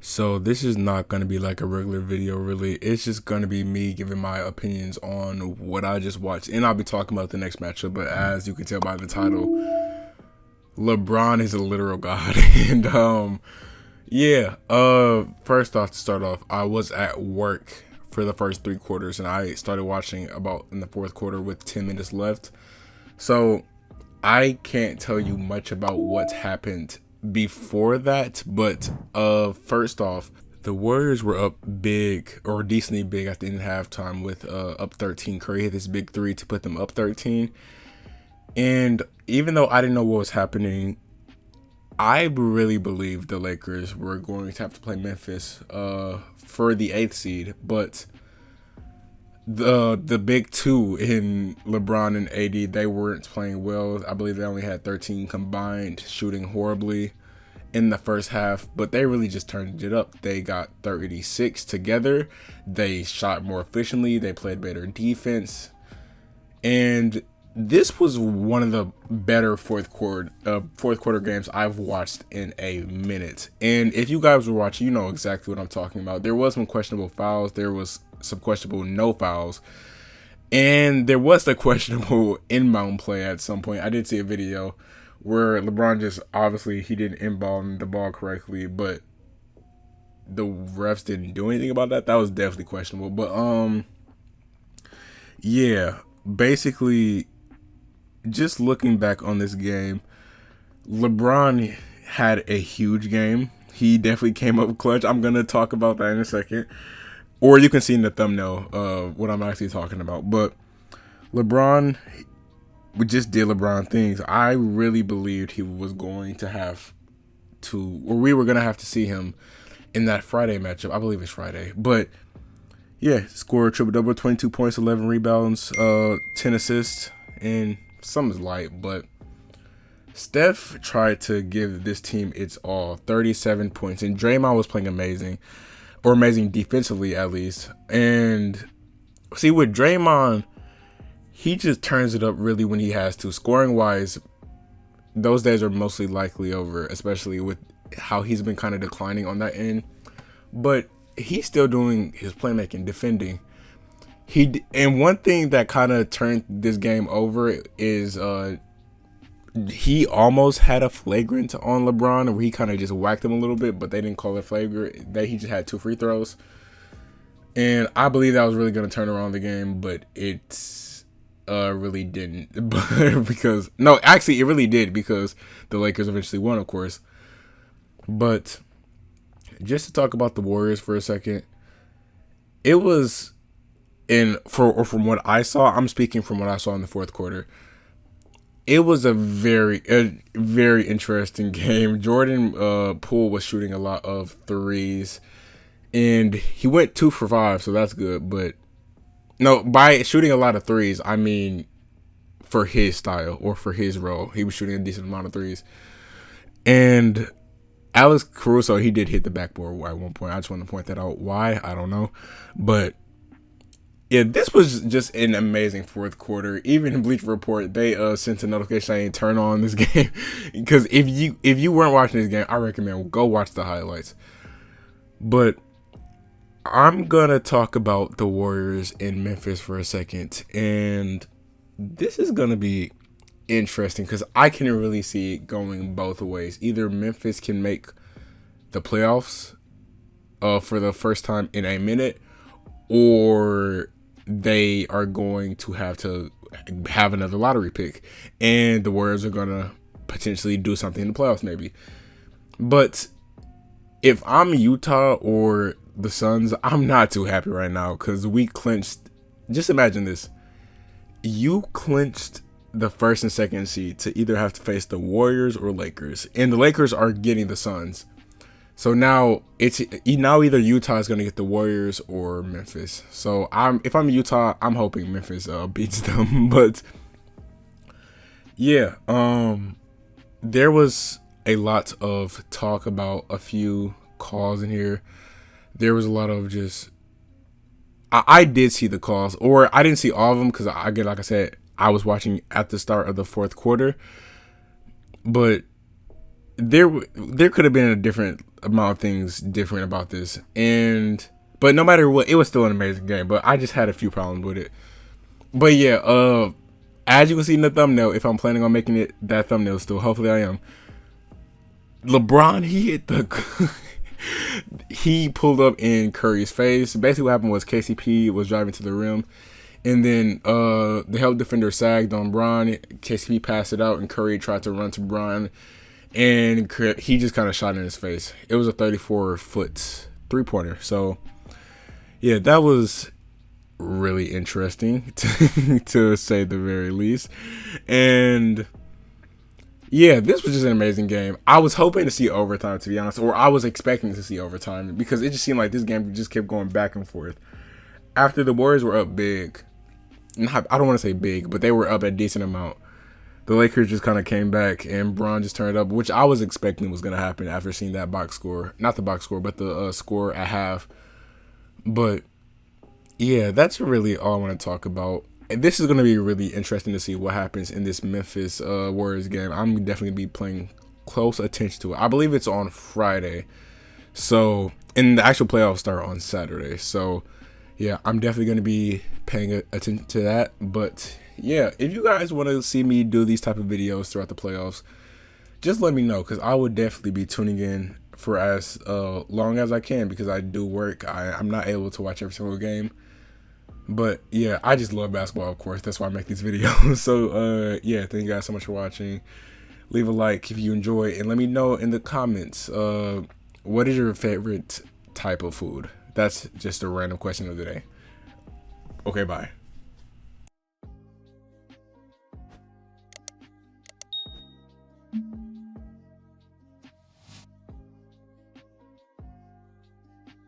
So this is not going to be like a regular video, really. It's just going to be me giving my opinions on what I just watched. And I'll be talking about the next matchup. But as you can tell by the title, LeBron is a literal god. First off, to start off, I was at work for the first 3 quarters. And I started watching about in the fourth quarter with 10 minutes left. So I can't tell you much about what's happened before that, but first off, the Warriors were up big or decently big at the end of halftime with up 13. Curry hit this big three to put them up 13. And even though I didn't know what was happening, I really believed the Lakers were going to have to play Memphis for the 8th seed, but the big two in LeBron and AD, they weren't playing well. I believe they only had 13 combined, shooting horribly in the first half, but they really just turned it up. They got 36 together. They shot more efficiently. They played better defense. And this was one of the better fourth quarter games I've watched in a minute. And if you guys were watching, you know exactly what I'm talking about. There was some questionable fouls. There was some questionable no fouls. And there was the questionable inbound play at some point. I did see a video where LeBron just obviously he didn't inbound the ball correctly, but the refs didn't do anything about that. That was definitely questionable. But basically, just looking back on this game, LeBron had a huge game. He definitely came up clutch. I'm gonna talk about that in a second. Or you can see in the thumbnail what I'm actually talking about. But LeBron, we just did LeBron things. I really believed he was going to have to, or we were going to have to see him in that Friday matchup. I believe it's Friday. But yeah, scored triple-double, 22 points, 11 rebounds, 10 assists, and some is light. But Steph tried to give this team its all, 37 points. And Draymond was playing amazing. Or amazing defensively, at least. And see, with Draymond, he just turns it up really when he has to. Scoring wise, those days are mostly likely over, especially with how he's been kind of declining on that end. But he's still doing his playmaking, defending. And one thing that kind of turned this game over is he almost had a flagrant on LeBron where he kind of just whacked him a little bit, but they didn't call it flagrant. He just had 2 free throws. And I believe that was really going to turn around the game, but it really didn't. Because, no, actually, it really did because the Lakers eventually won, of course. But just to talk about the Warriors for a second, it was, from what I saw, I'm speaking from what I saw in the fourth quarter, it was a very interesting game. Jordan Poole was shooting a lot of threes, and he went 2 for 5, so that's good. But no, by shooting a lot of threes, I mean for his style or for his role, he was shooting a decent amount of threes. And Alex Caruso, he did hit the backboard at one point. I just want to point that out. Why? I don't know, but yeah, this was just an amazing fourth quarter. Even in Bleacher Report, they sent a notification saying turn on this game. Because if you weren't watching this game, I recommend go watch the highlights. But I'm going to talk about the Warriors in Memphis for a second. And this is going to be interesting because I can really see it going both ways. Either Memphis can make the playoffs for the first time in a minute, or they are going to have another lottery pick, and the Warriors are going to potentially do something in the playoffs maybe. But if I'm Utah or the Suns, I'm not too happy right now because we clinched. Just imagine this. You clinched the first and second seed to either have to face the Warriors or Lakers, and the Lakers are getting the Suns. So now either Utah is going to get the Warriors or Memphis. So if I'm Utah, I'm hoping Memphis beats them. But yeah, there was a lot of talk about a few calls in here. There was a lot of just I did see the calls, or I didn't see all of them because like I said, I was watching at the start of the fourth quarter. But there could have been a different amount of things different about this, but no matter what, it was still an amazing game. But I just had a few problems with it. But yeah, as you can see in the thumbnail, if I'm planning on making it that thumbnail still, hopefully I am. LeBron, he hit the he pulled up in Curry's face. Basically what happened was KCP was driving to the rim, and then the help defender sagged on Bron. KCP passed it out, and Curry tried to run to Bron, and he just kind of shot in his face. It was a 34-foot three-pointer. So yeah, that was really interesting to say the very least. And yeah, this was just an amazing game. I was hoping to see overtime, to be honest, or I was expecting to see overtime, because it just seemed like this game just kept going back and forth. After the Warriors were up big, I don't want to say big, but they were up a decent amount, the Lakers just kind of came back, and Bron just turned up, which I was expecting was going to happen after seeing that box score. Not the box score, but the score at half. But yeah, that's really all I want to talk about. This is going to be really interesting to see what happens in this Memphis Warriors game. I'm definitely going to be paying close attention to it. I believe it's on Friday. So, and the actual playoffs start on Saturday. So, yeah, I'm definitely going to be paying attention to that. But, yeah, if you guys want to see me do these type of videos throughout the playoffs, just let me know, because I would definitely be tuning in for as long as I can, because I do work. I'm not able to watch every single game. But yeah, I just love basketball, of course. That's why I make these videos. So yeah, thank you guys so much for watching. Leave a like if you enjoy, and let me know in the comments what is your favorite type of food. That's just a random question of the day. Okay, bye.